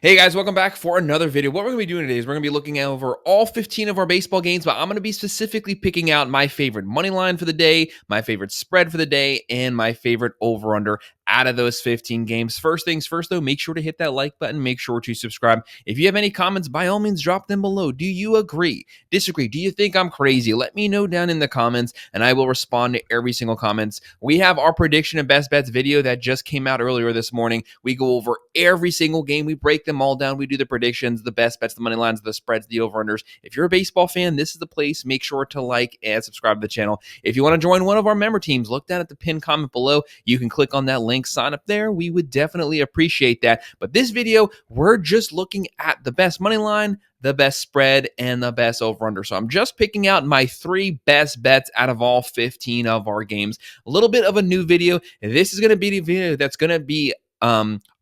Hey guys, welcome back for another video. What we're going to be doing today is we're going to be looking over all 15 of our baseball games, but I'm going to be specifically picking out my favorite money line for the day, my favorite spread for the day, and my favorite over-under out of those 15 games. First things first, though, make sure to hit that like button. Make sure to subscribe. If you have any comments, by all means, drop them below. Do you agree? Disagree? Do you think I'm crazy? Let me know down in the comments, and I will respond to every single comments. We have our prediction and best bets video that just came out earlier this morning. We go over every single game. We break them all down. We do the predictions, the best bets, the money lines, the spreads, the over-unders. If you're a baseball fan, this is the place. Make sure to like and subscribe to the channel. If you want to join one of our member teams, look down at the pinned comment below. You can click on that link, sign up there. We would definitely appreciate that. But this video, we're just looking at the best money line, the best spread, and the best over-under. So I'm just picking out my 3 best bets out of all 15 of our games. A little bit of a new video. This is going to be the video that's going to be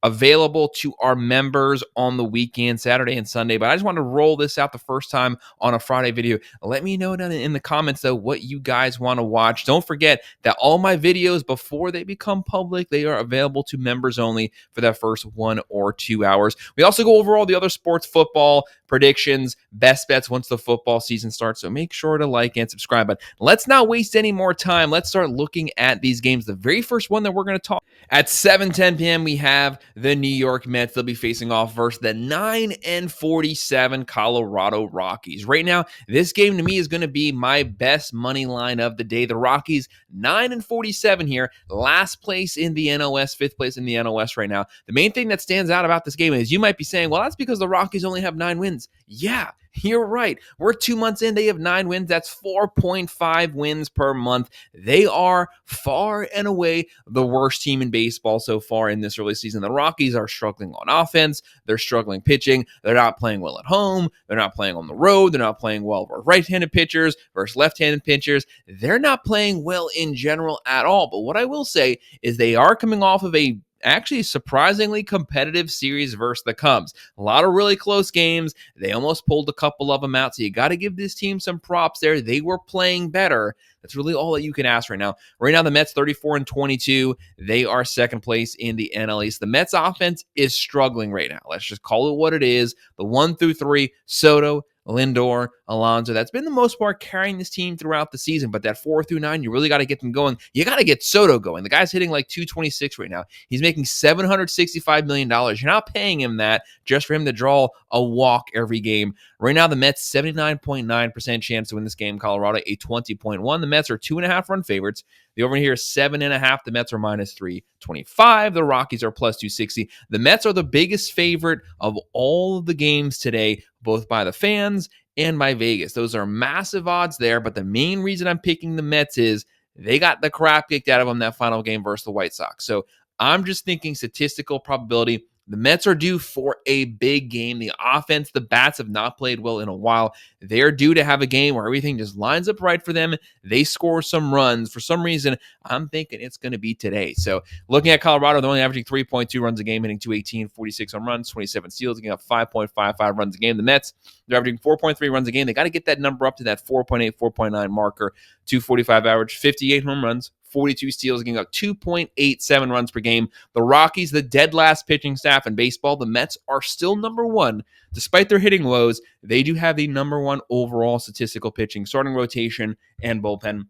available to our members on the weekend, Saturday and Sunday. But I just want to roll this out the first time on a Friday video. Let me know down in the comments, though, what you guys want to watch. Don't forget that all my videos, before they become public, they are available to members only for that first 1 or 2 hours. We also go over all the other sports, football, predictions, best bets once the football season starts. So make sure to like and subscribe. But let's not waste any more time. Let's start looking at these games. The very first one that we're going to talk at 7:10 p.m. we have the New York Mets. They'll be facing off versus the 9-47 Colorado Rockies. Right now, this game to me is going to be my best money line of the day. The Rockies 9-47 here, last place in the NOS, 5th place in the NOS right now. The main thing that stands out about this game is you might be saying, well, that's because the Rockies only have 9 wins. Yeah, you're right. We're 2 months in. They have 9 wins. That's 4.5 wins per month. They are far and away the worst team in baseball so far in this early season. The Rockies are struggling on offense. They're struggling pitching. They're not playing well at home. They're not playing on the road. They're not playing well versus right-handed pitchers versus left-handed pitchers. They're not playing well in general at all. But what I will say is they are coming off of a actually surprisingly competitive series versus the Cubs. A lot of really close games. They almost pulled a couple of them out. So you got to give this team some props there. They were playing better. That's really all that you can ask right now. Right now, the Mets 34-22. They are second place in the NL East. The Mets offense is struggling right now. Let's just call it what it is. The 1 through 3, Soto, Lindor, Alonso, that's been the most part carrying this team throughout the season. But that 4 through 9, you really got to get them going. You got to get Soto going. The guy's hitting like 226 right now. He's making $765 million. You're not paying him that just for him to draw a walk every game. Right now, the Mets 79.9% chance to win this game. Colorado a 20.1. The Mets are 2.5 run favorites. The over here is 7.5. The Mets are minus 325. The Rockies are plus 260. The Mets are the biggest favorite of all of the games today, both by the fans and by Vegas. Those are massive odds there, but the main reason I'm picking the Mets is they got the crap kicked out of them that final game versus the White Sox. So I'm just thinking statistical probability. The Mets are due for a big game. The offense, the bats have not played well in a while. They're due to have a game where everything just lines up right for them. They score some runs. For some reason, I'm thinking it's going to be today. So looking at Colorado, they're only averaging 3.2 runs a game, hitting 218, 46 home runs, 27 steals, getting up 5.55 runs a game. The Mets, they're averaging 4.3 runs a game. They got to get that number up to that 4.8, 4.9 marker. 245 average, 58 home runs, 42 steals, getting up 2.87 runs per game. The Rockies, the dead last pitching staff in baseball. The Mets are still number 1. Despite their hitting woes, they do have the number 1 overall statistical pitching, starting rotation, and bullpen.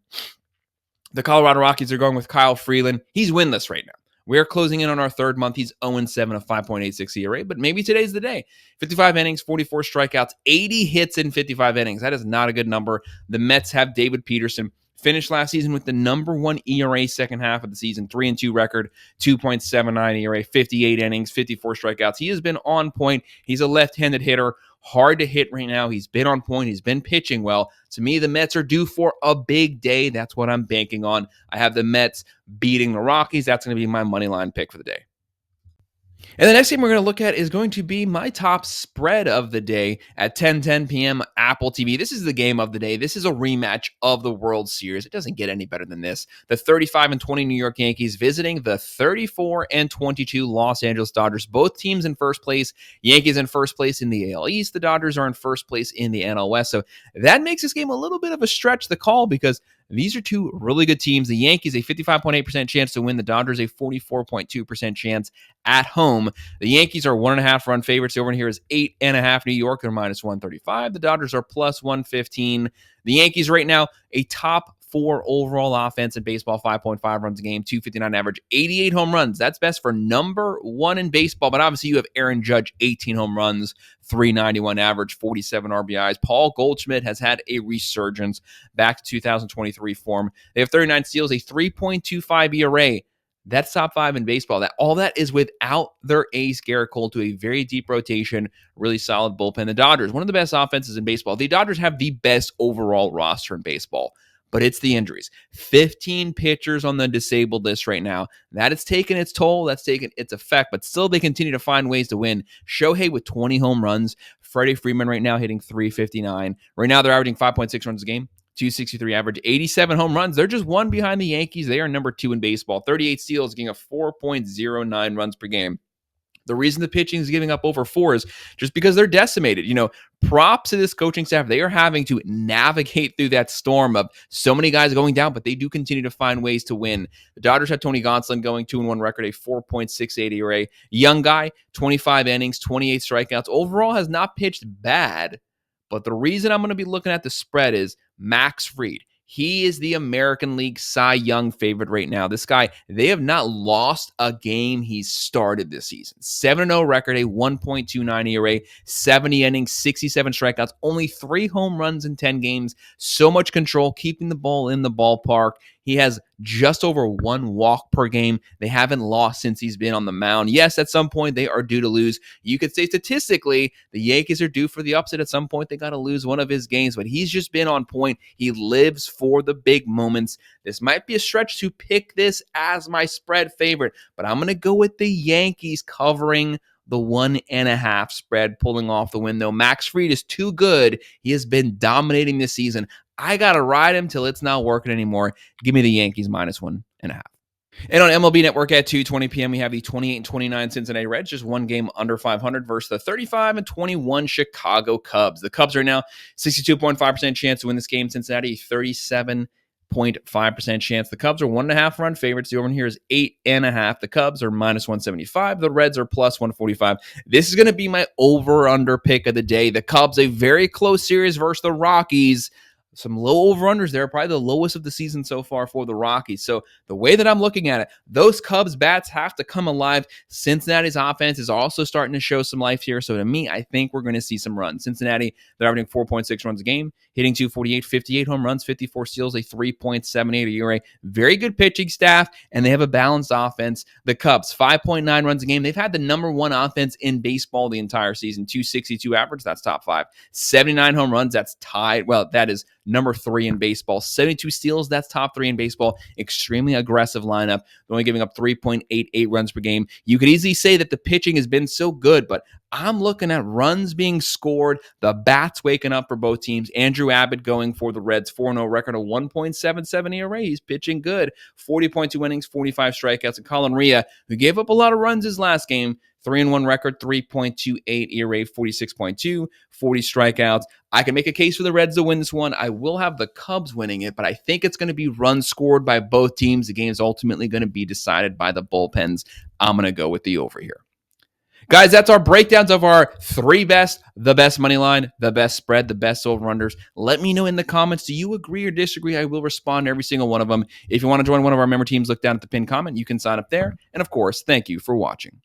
The Colorado Rockies are going with Kyle Freeland. He's winless right now. We're closing in on our 3rd month. He's 0-7, a 5.86 ERA, but maybe today's the day. 55 innings, 44 strikeouts, 80 hits in 55 innings. That is not a good number. The Mets have David Peterson. Finished last season with the number 1 ERA second half of the season, 3-2 record, 2.79 ERA, 58 innings, 54 strikeouts. He has been on point. He's a left-handed hitter, hard to hit right now. He's been on point. He's been pitching well. To me, the Mets are due for a big day. That's what I'm banking on. I have the Mets beating the Rockies. That's going to be my money line pick for the day. And the next game we're going to look at is going to be my top spread of the day at 10:10 p.m. Apple TV. This is the game of the day. This is a rematch of the World Series. It doesn't get any better than this. The 35-20 New York Yankees visiting the 34-22 Los Angeles Dodgers. Both teams in first place. Yankees in first place in the AL East. The Dodgers are in first place in the NL West. So that makes this game a little bit of a stretch to call because These are two really good teams. The Yankees, a 55.8% chance to win. The Dodgers, a 44.2% chance at home. The Yankees are 1.5 run favorites. The over here is 8.5. New York, they're minus 135. The Dodgers are plus 115. The Yankees right now, a top 4 overall offense in baseball, 5.5 runs a game, 259 average, 88 home runs. That's best for number 1 in baseball. But obviously, you have Aaron Judge, 18 home runs, 391 average, 47 RBIs. Paul Goldschmidt has had a resurgence back to 2023 form. They have 39 steals, a 3.25 ERA. That's top 5 in baseball. All that is without their ace, Garrett Cole, to a very deep rotation, really solid bullpen. The Dodgers, one of the best offenses in baseball. The Dodgers have the best overall roster in baseball, but it's the injuries. 15 pitchers on the disabled list right now. That has taken its toll. That's taken its effect, but still they continue to find ways to win. Shohei with 20 home runs. Freddie Freeman right now hitting 359. Right now they're averaging 5.6 runs a game. 263 average, 87 home runs. They're just one behind the Yankees. They are number 2 in baseball. 38 steals, getting a 4.09 runs per game. The reason the pitching is giving up over 4 is just because they're decimated. Props to this coaching staff. They are having to navigate through that storm of so many guys going down, but they do continue to find ways to win. The Dodgers had Tony Gonsolin going 2-1 record, a 4.68 ERA. Young guy, 25 innings, 28 strikeouts. Overall has not pitched bad, but the reason I'm going to be looking at the spread is Max Fried. He is the American League Cy Young favorite right now. This guy, they have not lost a game he's started this season. 7-0 record, a 1.29 ERA, 70 innings, 67 strikeouts, only 3 home runs in 10 games. So much control, keeping the ball in the ballpark. He has just over 1 walk per game. They haven't lost since he's been on the mound. Yes, at some point they are due to lose. You could say statistically the Yankees are due for the upset. At some point they got to lose one of his games, but he's just been on point. He lives for the big moments. This might be a stretch to pick this as my spread favorite, but I'm going to go with the Yankees covering the 1.5 spread, pulling off the win, though. Max Fried is too good. He has been dominating this season. I got to ride him till it's not working anymore. Give me the Yankees minus 1.5. And on MLB Network at 2:20 p.m., we have the 28-29 Cincinnati Reds, just one game under 500 versus the 35-21 Chicago Cubs. The Cubs are now 62.5% chance to win this game. Cincinnati, 37.5% chance. The Cubs are 1.5 run favorites. The over here is 8.5. The Cubs are minus 175. The Reds are plus 145. This is going to be my over-under pick of the day. The Cubs, a very close series versus the Rockies. Some low over-unders there, probably the lowest of the season so far for the Rockies. So the way that I'm looking at it, those Cubs bats have to come alive. Cincinnati's offense is also starting to show some life here. So to me, I think we're going to see some runs. Cincinnati, they're averaging 4.6 runs a game, hitting 248, 58 home runs, 54 steals, a 3.78 ERA. Very good pitching staff, and they have a balanced offense. The Cubs, 5.9 runs a game. They've had the number 1 offense in baseball the entire season. 262 average, that's top 5. 79 home runs, that's tied. Well, that is number 3 in baseball. 72 steals, that's top 3 in baseball. Extremely aggressive lineup. They're only giving up 3.88 runs per game. You could easily say that the pitching has been so good, but I'm looking at runs being scored, the bats waking up for both teams. Andrew Abbott going for the Reds, 4-0 record, a 1.77 ERA. He's pitching good. 40.2 innings, 45 strikeouts. And Colin Rea, who gave up a lot of runs his last game, 3-1 record, 3.28 ERA, 46.2, 40 strikeouts. I can make a case for the Reds to win this one. I will have the Cubs winning it, but I think it's going to be runs scored by both teams. The game is ultimately going to be decided by the bullpens. I'm going to go with the over here. Guys, that's our breakdowns of our 3 best, the best money line, the best spread, the best over-unders. Let me know in the comments, do you agree or disagree? I will respond to every single one of them. If you want to join one of our member teams, look down at the pinned comment. You can sign up there. And of course, thank you for watching.